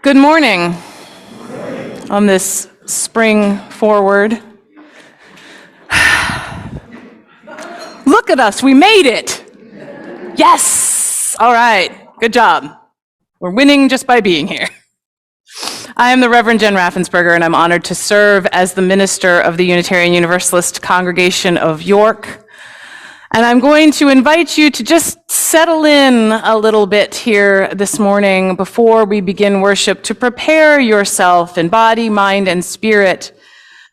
Good morning on this spring forward. Look at us, we made it. Yes, all right, good job. We're winning just by being here. I am the Reverend Jen Raffensperger, and I'm honored to serve as the minister of the Unitarian Universalist Congregation of York. And I'm going to invite you to just settle in a little bit here this morning before we begin worship, to prepare yourself in body, mind, and spirit.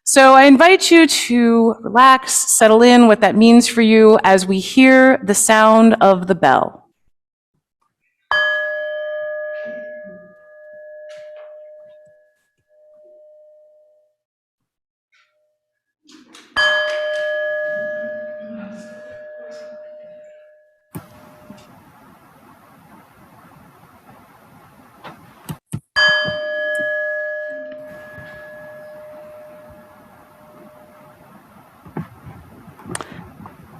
So I invite you to relax, settle in what that means for you as we hear the sound of the bell.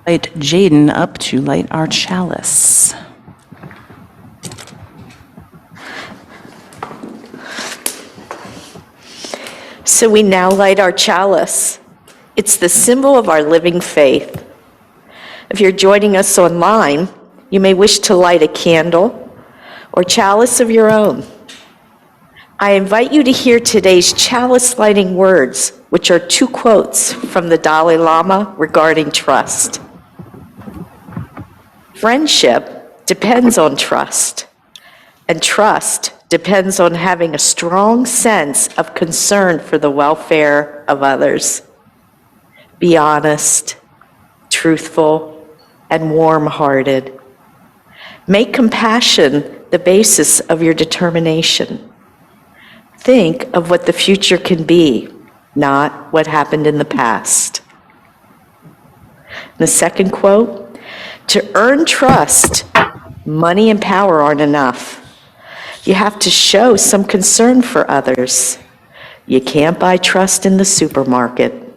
Invite Jaden up to light our chalice. So we now light our chalice. It's the symbol of our living faith. If you're joining us online, you may wish to light a candle or chalice of your own. I invite you to hear today's chalice lighting words, which are two quotes from the Dalai Lama regarding trust. Friendship depends on trust, and trust depends on having a strong sense of concern for the welfare of others. Be honest, truthful, and warm-hearted. Make compassion the basis of your determination. Think of what the future can be, not what happened in the past. The second quote, to earn trust, money and power aren't enough. You have to show some concern for others. You can't buy trust in the supermarket.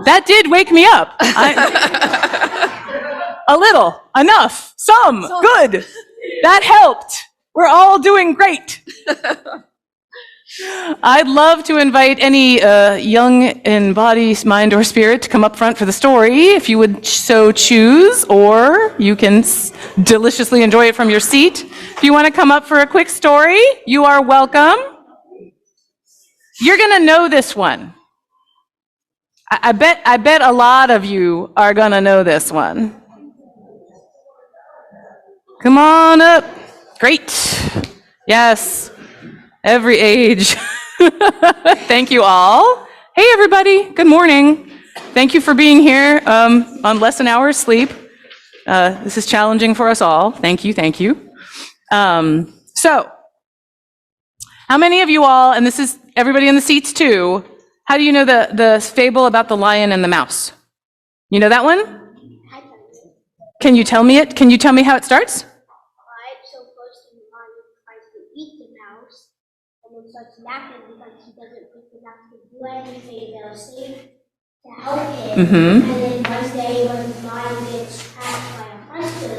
That did wake me up. A little, enough, some, good. That helped. We're all doing great. I'd love to invite any young in body, mind, or spirit to come up front for the story, if you would so choose, or you can deliciously enjoy it from your seat. If you want to come up for a quick story, you are welcome. You're going to know this one. I bet a lot of you are going to know this one. Come on up. Great. Yes. Every age. Thank you all. Hey, everybody. Good morning. Thank you for being here on less than an hour's sleep. This is challenging for us all. Thank you. Thank you. So, how many of you all, and this is everybody in the seats too, how do you know the fable about the lion and the mouse? You know that one? Can you tell me it? Can you tell me how it starts? So first the lion tries to eat the mouse, and then starts laughing because he doesn't think the mouse can do anything that'll save to help him. And then one day when the lion gets attacked by a hunter,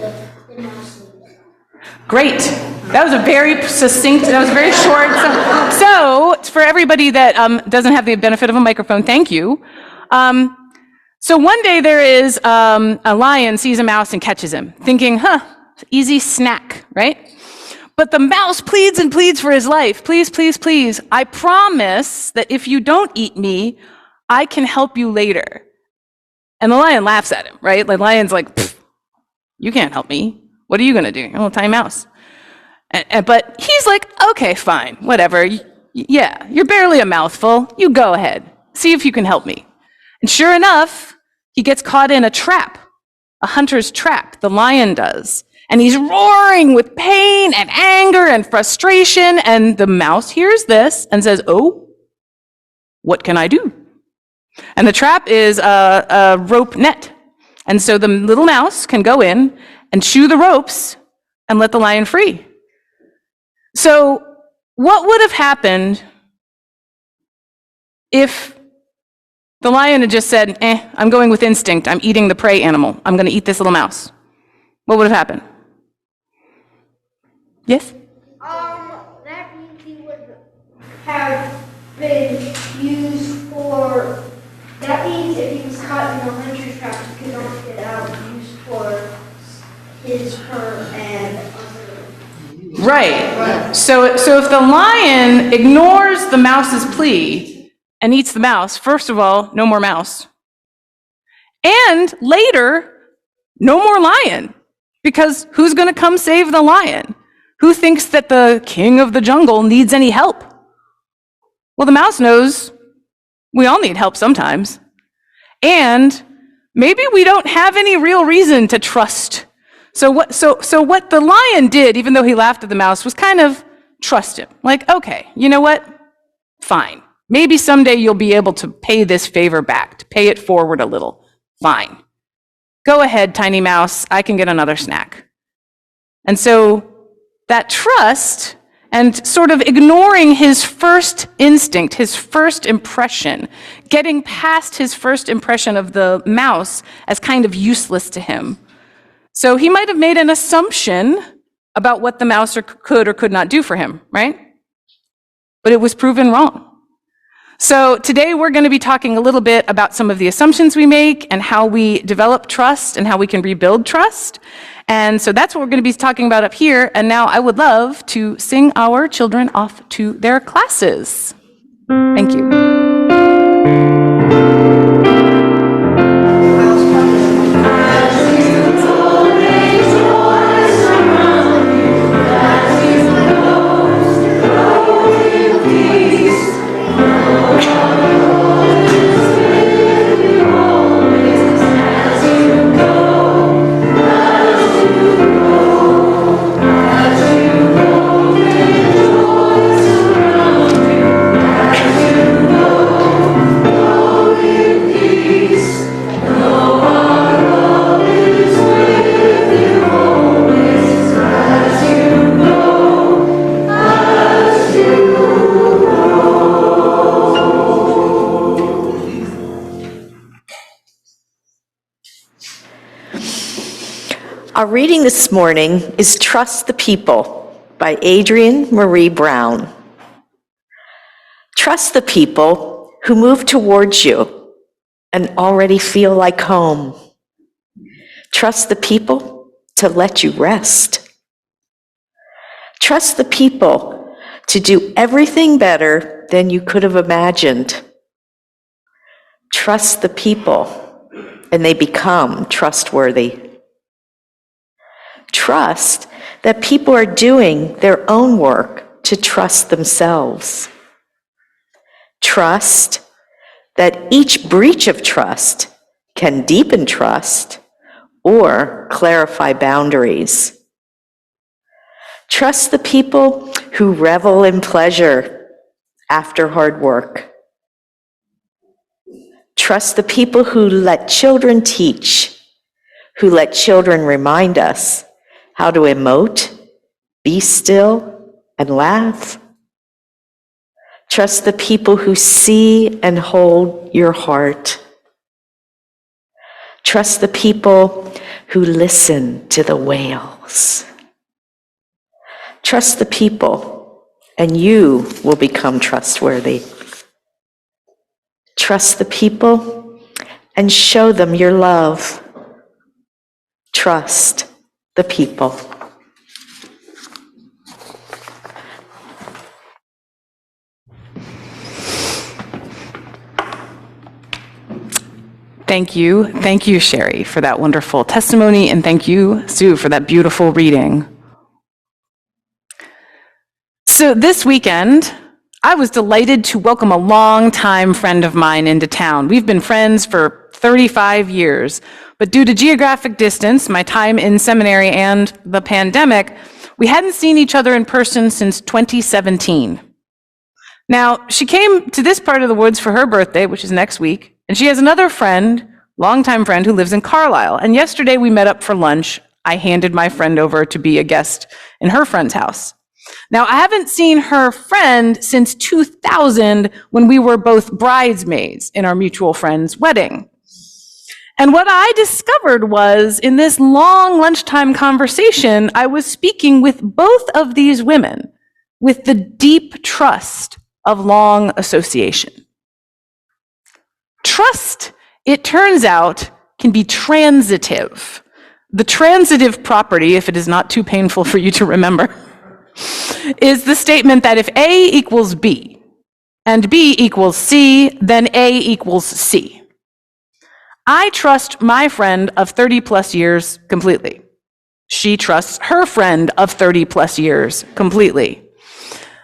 the mouse leaves. Great. That was a very succinct, that was very short. So for everybody that doesn't have the benefit of a microphone, thank you. So one day there is a lion sees a mouse and catches him, thinking, easy snack, right? But the mouse pleads and pleads for his life. Please, please, please. I promise that if you don't eat me, I can help you later. And the lion laughs at him, right? The lion's like, you can't help me. What are you going to do? You're a little tiny mouse. But he's like, okay, fine, whatever. Yeah, you're barely a mouthful. You go ahead. See if you can help me. And sure enough, he gets caught in a trap, a hunter's trap. The lion does. And he's roaring with pain and anger and frustration. And the mouse hears this and says, oh, what can I do? And the trap is a rope net. And so the little mouse can go in and chew the ropes and let the lion free. So what would have happened if the lion had just said, I'm going with instinct. I'm eating the prey animal. I'm going to eat this little mouse. What would have happened? Yes? That means he would have been used for, that means if he was caught in a hunter trap, he could not get out, used for his fur and other. Right. So if the lion ignores the mouse's plea and eats the mouse, first of all, no more mouse. And later, no more lion. Because who's going to come save the lion? Who thinks that the king of the jungle needs any help? Well, the mouse knows we all need help sometimes. And maybe we don't have any real reason to trust. So what the lion did, even though he laughed at the mouse, was kind of trust him. Like, okay, you know what? Fine. Maybe someday you'll be able to pay this favor back, to pay it forward a little. Fine. Go ahead, tiny mouse. I can get another snack. And so that trust and sort of ignoring his first instinct, his first impression, getting past his first impression of the mouse as kind of useless to him. So he might have made an assumption about what the mouse could or could not do for him, right? But it was proven wrong. So today we're going to be talking a little bit about some of the assumptions we make and how we develop trust and how we can rebuild trust. And so that's what we're going to be talking about up here. And now I would love to sing our children off to their classes. Thank you. Go. Our reading this morning is Trust the People by Adrienne Marie Brown. Trust the people who move towards you and already feel like home. Trust the people to let you rest. Trust the people to do everything better than you could have imagined. Trust the people, and they become trustworthy. Trust that people are doing their own work to trust themselves. Trust that each breach of trust can deepen trust or clarify boundaries. Trust the people who revel in pleasure after hard work. Trust the people who let children teach, who let children remind us how to emote, be still, and laugh. Trust the people who see and hold your heart. Trust the people who listen to the wails. Trust the people, and you will become trustworthy. Trust the people and show them your love. Trust the people. Thank you. Thank you, Sherry, for that wonderful testimony, and thank you, Sue, for that beautiful reading. So this weekend, I was delighted to welcome a longtime friend of mine into town. We've been friends for 35 years, but due to geographic distance, my time in seminary, and the pandemic, we hadn't seen each other in person since 2017. Now, she came to this part of the woods for her birthday, which is next week, and she has another friend, longtime friend, who lives in Carlisle. And yesterday we met up for lunch. I handed my friend over to be a guest in her friend's house. Now, I haven't seen her friend since 2000, when we were both bridesmaids in our mutual friend's wedding. And what I discovered was, in this long lunchtime conversation, I was speaking with both of these women with the deep trust of long association. Trust, it turns out, can be transitive. The transitive property, if it is not too painful for you to remember, is the statement that if A equals B and B equals C, then A equals C. I trust my friend of 30 plus years completely. She trusts her friend of 30 plus years completely.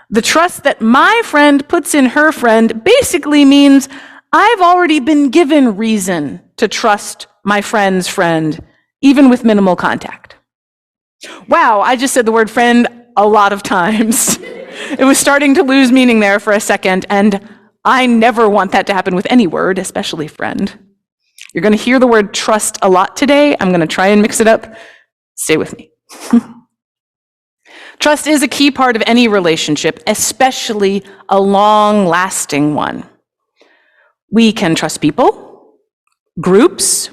The trust that my friend puts in her friend basically means I've already been given reason to trust my friend's friend, even with minimal contact. Wow, I just said the word friend a lot of times. It was starting to lose meaning there for a second, and I never want that to happen with any word, especially friend. You're going to hear the word trust a lot today. I'm going to try and mix it up. Stay with me. Trust is a key part of any relationship, especially a long-lasting one. We can trust people, groups,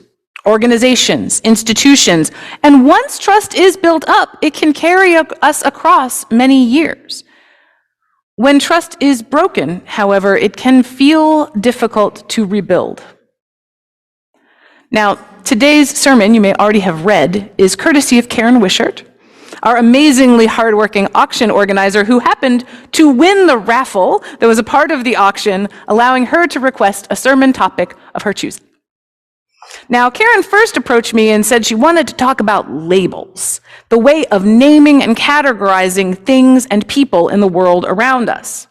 organizations, institutions, and once trust is built up, it can carry us across many years. When trust is broken, however, it can feel difficult to rebuild. Now, today's sermon, you may already have read, is courtesy of Karen Wishart, our amazingly hardworking auction organizer who happened to win the raffle that was a part of the auction, allowing her to request a sermon topic of her choosing. Now, Karen first approached me and said she wanted to talk about labels, the way of naming and categorizing things and people in the world around us.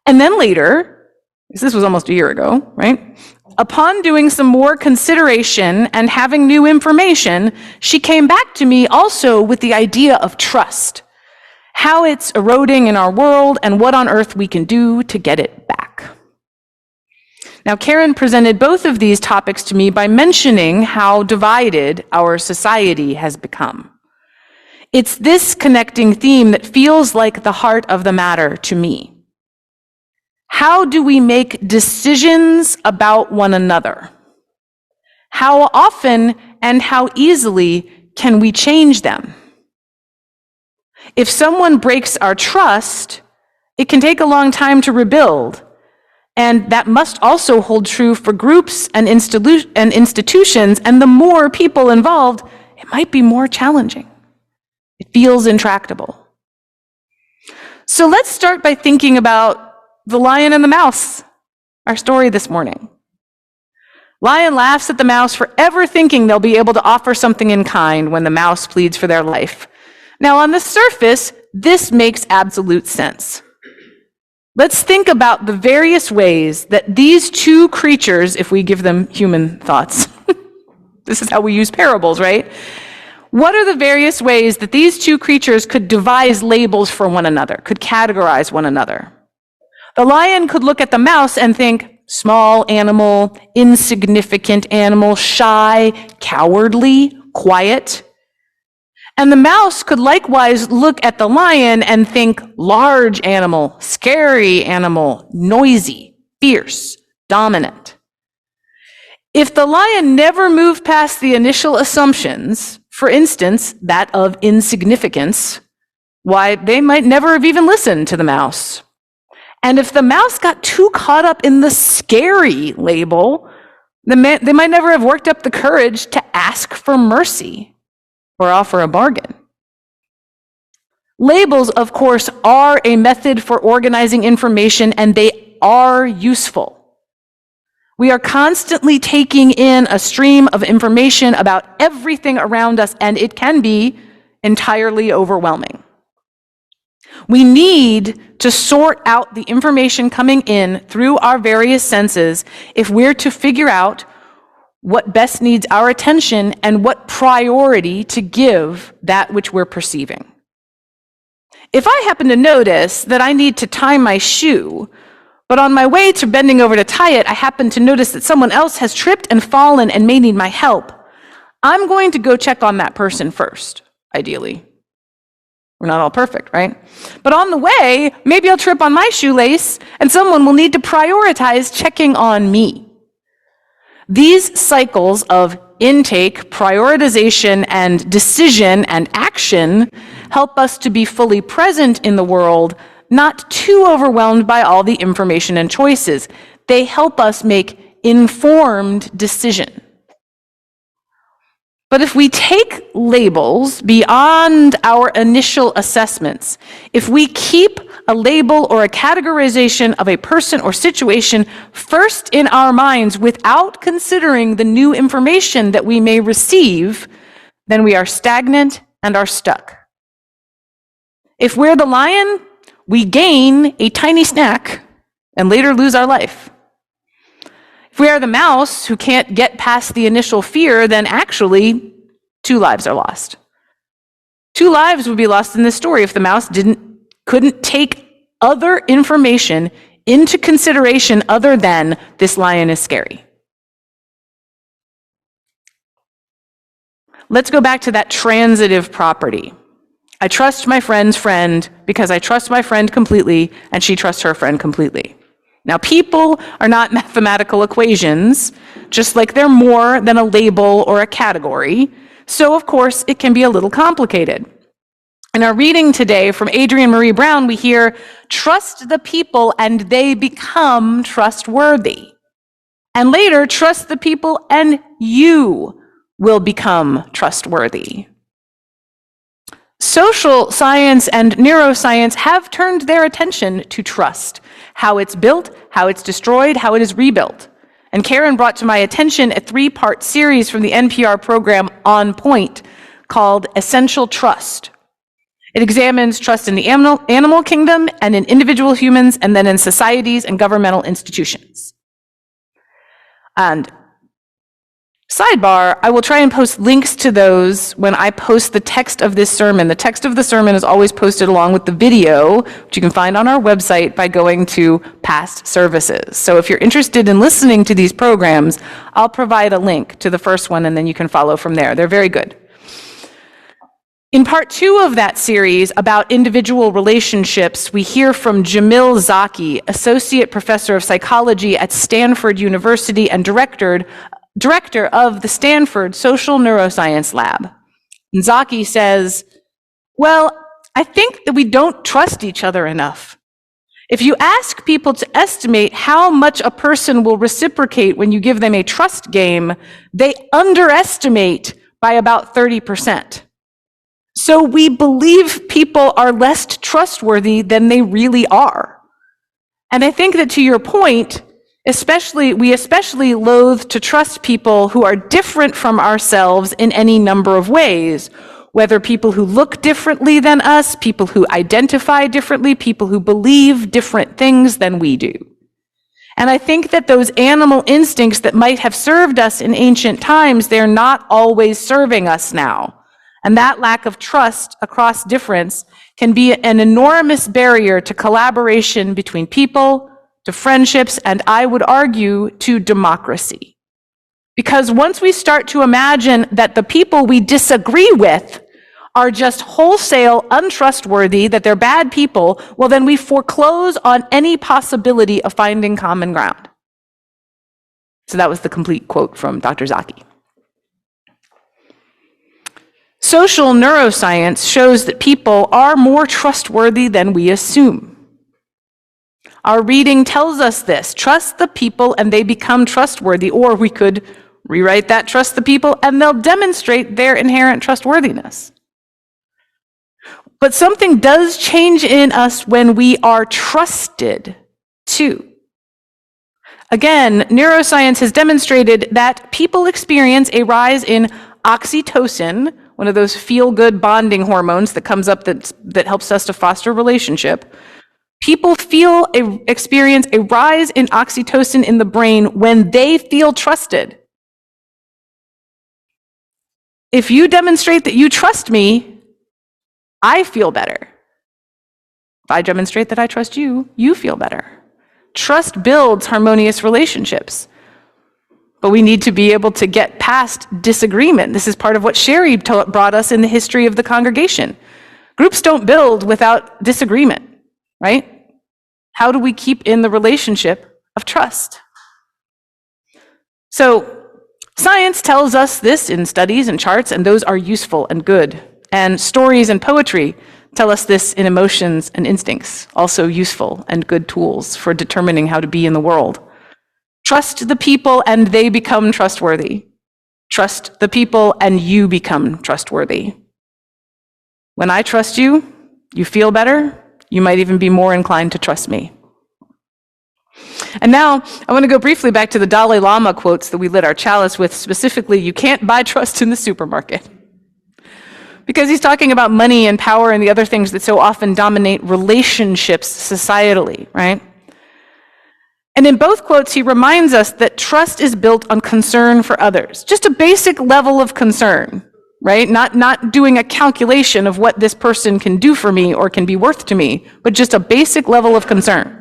And then later, this was almost a year ago, right? Upon doing some more consideration and having new information, she came back to me also with the idea of trust, how it's eroding in our world, and what on earth we can do to get it back. Now, Karen presented both of these topics to me by mentioning how divided our society has become. It's this connecting theme that feels like the heart of the matter to me. How do we make decisions about one another? How often and how easily can we change them? If someone breaks our trust, it can take a long time to rebuild. And that must also hold true for groups and institutions, and the more people involved, it might be more challenging. It feels intractable. So let's start by thinking about the lion and the mouse, our story this morning. Lion laughs at the mouse for ever thinking they'll be able to offer something in kind when the mouse pleads for their life. Now, on the surface, this makes absolute sense. Let's think about the various ways that these two creatures, if we give them human thoughts, this is how we use parables, right? What are the various ways that these two creatures could devise labels for one another, could categorize one another? The lion could look at the mouse and think, small animal, insignificant animal, shy, cowardly, quiet. And the mouse could likewise look at the lion and think large animal, scary animal, noisy, fierce, dominant. If the lion never moved past the initial assumptions, for instance, that of insignificance, why, they might never have even listened to the mouse. And if the mouse got too caught up in the scary label, they might never have worked up the courage to ask for mercy or offer a bargain. Labels, of course, are a method for organizing information, and they are useful. We are constantly taking in a stream of information about everything around us, and it can be entirely overwhelming. We need to sort out the information coming in through our various senses if we're to figure out what best needs our attention and what priority to give that which we're perceiving. If I happen to notice that I need to tie my shoe, but on my way to bending over to tie it, I happen to notice that someone else has tripped and fallen and may need my help, I'm going to go check on that person first, ideally. We're not all perfect, right? But on the way, maybe I'll trip on my shoelace and someone will need to prioritize checking on me. These cycles of intake, prioritization, and decision and action help us to be fully present in the world, not too overwhelmed by all the information and choices. They help us make informed decisions. But if we take labels beyond our initial assessments, if we keep a label or a categorization of a person or situation first in our minds without considering the new information that we may receive, then we are stagnant and are stuck. If we're the lion, we gain a tiny snack and later lose our life. If we are the mouse who can't get past the initial fear, then actually 2 lives are lost. 2 lives would be lost in this story if the mouse couldn't take other information into consideration other than this lion is scary. Let's go back to that transitive property. I trust my friend's friend because I trust my friend completely and she trusts her friend completely. Now, people are not mathematical equations, just like they're more than a label or a category. So, of course, it can be a little complicated. In our reading today from Adrienne Marie Brown, we hear, trust the people and they become trustworthy. And later, trust the people and you will become trustworthy. Social science and neuroscience have turned their attention to trust, how it's built, how it's destroyed, how it is rebuilt. And Karen brought to my attention a 3-part series from the NPR program On Point called Essential Trust. It examines trust in the animal kingdom and in individual humans and then in societies and governmental institutions. And sidebar, I will try and post links to those when I post the text of this sermon. The text of the sermon is always posted along with the video, which you can find on our website by going to past services. So if you're interested in listening to these programs, I'll provide a link to the first one and then you can follow from there. They're very good. In part 2 of that series about individual relationships, we hear from Jamil Zaki, Associate Professor of Psychology at Stanford University and Director of the Stanford Social Neuroscience Lab. And Zaki says, well, I think that we don't trust each other enough. If you ask people to estimate how much a person will reciprocate when you give them a trust game, they underestimate by about 30%. So we believe people are less trustworthy than they really are. And I think that to your point, we especially loathe to trust people who are different from ourselves in any number of ways, whether people who look differently than us, people who identify differently, people who believe different things than we do. And I think that those animal instincts that might have served us in ancient times, they're not always serving us now. And that lack of trust across difference can be an enormous barrier to collaboration between people, to friendships, and I would argue to democracy. Because once we start to imagine that the people we disagree with are just wholesale untrustworthy, that they're bad people, well, then we foreclose on any possibility of finding common ground. So that was the complete quote from Dr. Zaki. Social neuroscience shows that people are more trustworthy than we assume. Our reading tells us this: trust the people and they become trustworthy, or we could rewrite that: trust the people and they'll demonstrate their inherent trustworthiness. But something does change in us when we are trusted too. Again, neuroscience has demonstrated that people experience a rise in oxytocin, one of those feel-good bonding hormones that comes up that helps us to foster relationship. People experience a rise in oxytocin in the brain when they feel trusted. If you demonstrate that you trust me, I feel better. If I demonstrate that I trust you, you feel better. Trust builds harmonious relationships. But we need to be able to get past disagreement. This is part of what Sherry brought us in the history of the congregation. Groups don't build without disagreement, right? How do we keep in the relationship of trust? So science tells us this in studies and charts, and those are useful and good. And stories and poetry tell us this in emotions and instincts, also useful and good tools for determining how to be in the world. Trust the people and they become trustworthy. Trust the people and you become trustworthy. When I trust you, you feel better. You might even be more inclined to trust me. And now I want to go briefly back to the Dalai Lama quotes that we lit our chalice with, specifically, you can't buy trust in the supermarket. Because he's talking about money and power and the other things that so often dominate relationships societally, right? And in both quotes, he reminds us that trust is built on concern for others. Just a basic level of concern, right? Not doing a calculation of what this person can do for me or can be worth to me, but just a basic level of concern.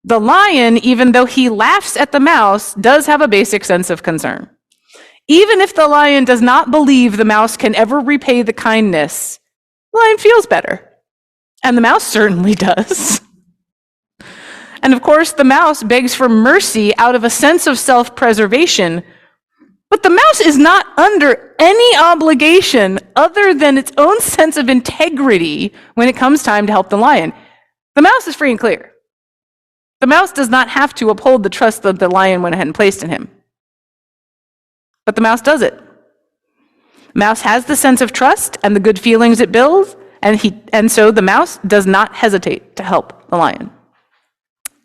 The lion, even though he laughs at the mouse, does have a basic sense of concern. Even if the lion does not believe the mouse can ever repay the kindness, the lion feels better. And the mouse certainly does. And of course, the mouse begs for mercy out of a sense of self-preservation, but the mouse is not under any obligation other than its own sense of integrity when it comes time to help the lion. The mouse is free and clear. The mouse does not have to uphold the trust that the lion went ahead and placed in him. But the mouse does it. The mouse has the sense of trust and the good feelings it builds, and so the mouse does not hesitate to help the lion.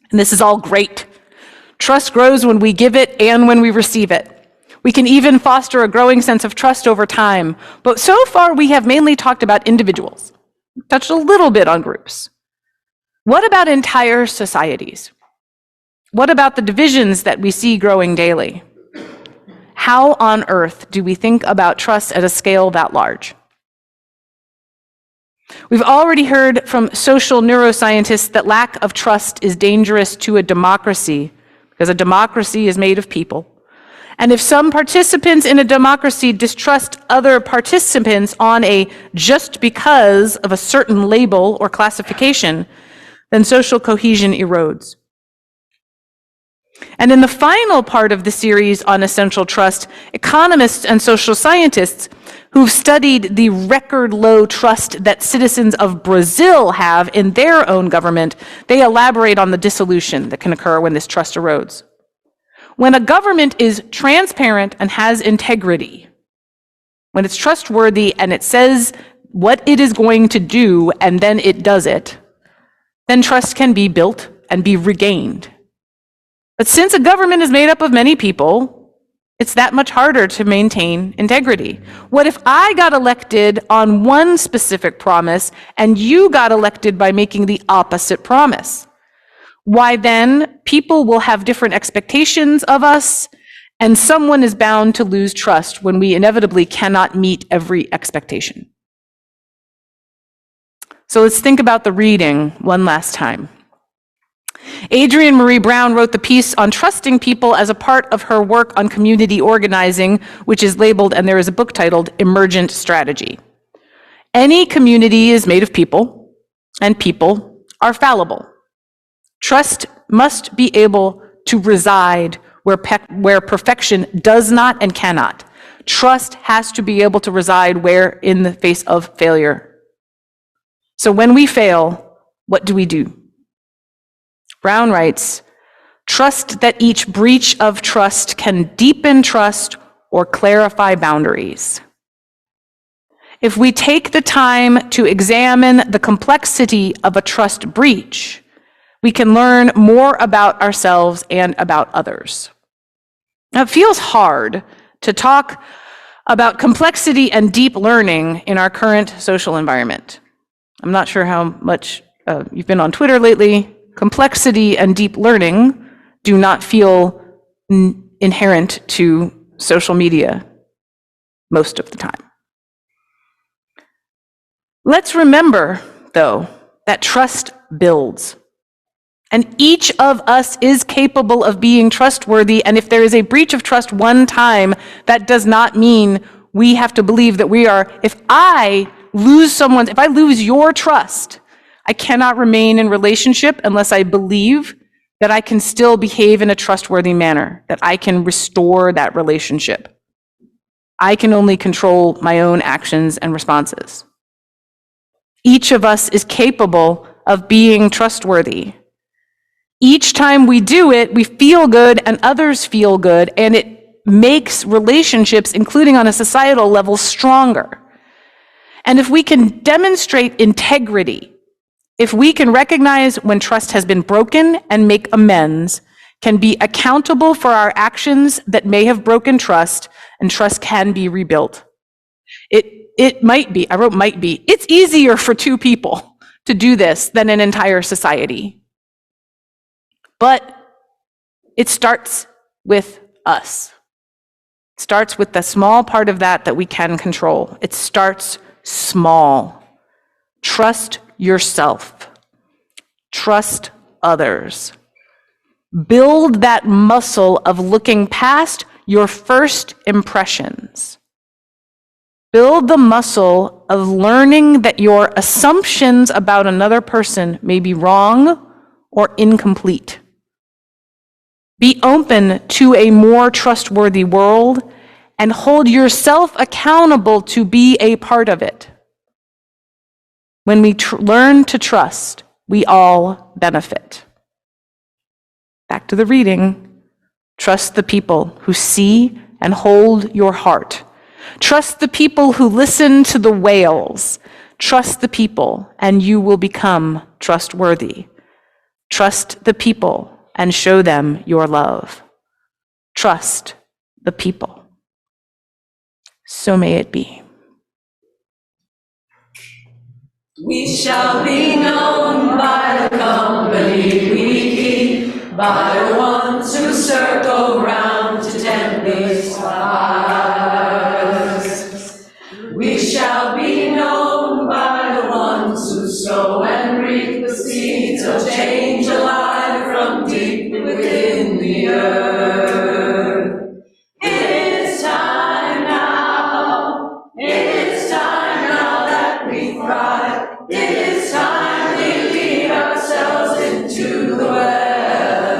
And this is all great. Trust grows when we give it and when we receive it. We can even foster a growing sense of trust over time. But so far, we have mainly talked about individuals, touched a little bit on groups. What about entire societies? What about the divisions that we see growing daily? How on earth do we think about trust at a scale that large? We've already heard from social neuroscientists that lack of trust is dangerous to a democracy, because a democracy is made of people. And if some participants in a democracy distrust other participants on a just because of a certain label or classification, then social cohesion erodes. And in the final part of the series on essential trust, economists and social scientists who've studied the record low trust that citizens of Brazil have in their own government, they elaborate on the dissolution that can occur when this trust erodes. When a government is transparent and has integrity, when it's trustworthy and it says what it is going to do and then it does it, then trust can be built and be regained. But since a government is made up of many people, it's that much harder to maintain integrity. What if I got elected on one specific promise and you got elected by making the opposite promise? Why then, people will have different expectations of us, and someone is bound to lose trust when we inevitably cannot meet every expectation. So let's think about the reading one last time. Adrienne Marie Brown wrote the piece on trusting people as a part of her work on community organizing, which is labeled, and there is a book titled, Emergent Strategy. Any community is made of people, and people are fallible. Trust must be able to reside where perfection does not and cannot. Trust has to be able to reside where in the face of failure. So when we fail, what do? Brown writes, trust that each breach of trust can deepen trust or clarify boundaries. If we take the time to examine the complexity of a trust breach, we can learn more about ourselves and about others. Now, it feels hard to talk about complexity and deep learning in our current social environment. I'm not sure how much you've been on Twitter lately. Complexity and deep learning do not feel inherent to social media most of the time. Let's remember, though, that trust builds. And each of us is capable of being trustworthy, and if there is a breach of trust one time, that does not mean we have to believe that we are, if I lose your trust, I cannot remain in relationship unless I believe that I can still behave in a trustworthy manner, that I can restore that relationship. I can only control my own actions and responses. Each of us is capable of being trustworthy. Each time we do it, we feel good and others feel good, and it makes relationships, including on a societal level, stronger. And if we can demonstrate integrity, if we can recognize when trust has been broken and make amends, can be accountable for our actions that may have broken trust, and trust can be rebuilt. It might be, I wrote might be, it's easier for two people to do this than an entire society. But it starts with us. It starts with the small part of that we can control. It starts small. Trust yourself. Trust others. Build that muscle of looking past your first impressions. Build the muscle of learning that your assumptions about another person may be wrong or incomplete. Be open to a more trustworthy world and hold yourself accountable to be a part of it. When we learn to trust, we all benefit. Back to the reading. Trust the people who see and hold your heart. Trust the people who listen to the wails. Trust the people, and you will become trustworthy. Trust the people and show them your love. Trust the people. So may it be. We shall be known by the company we keep, by the ones who circle round to gently slice. We shall be known by the ones who sow and reap the seeds of change alive from deep within the earth. It's time now. It's time now that we thrive. It is time we lead ourselves into the well.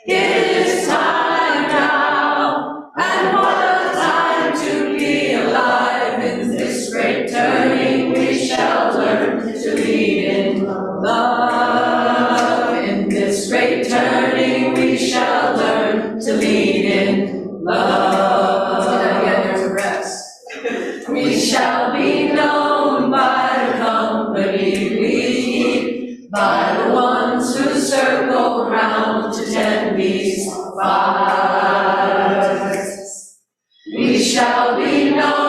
It is time now, and what a time to be alive. shall be known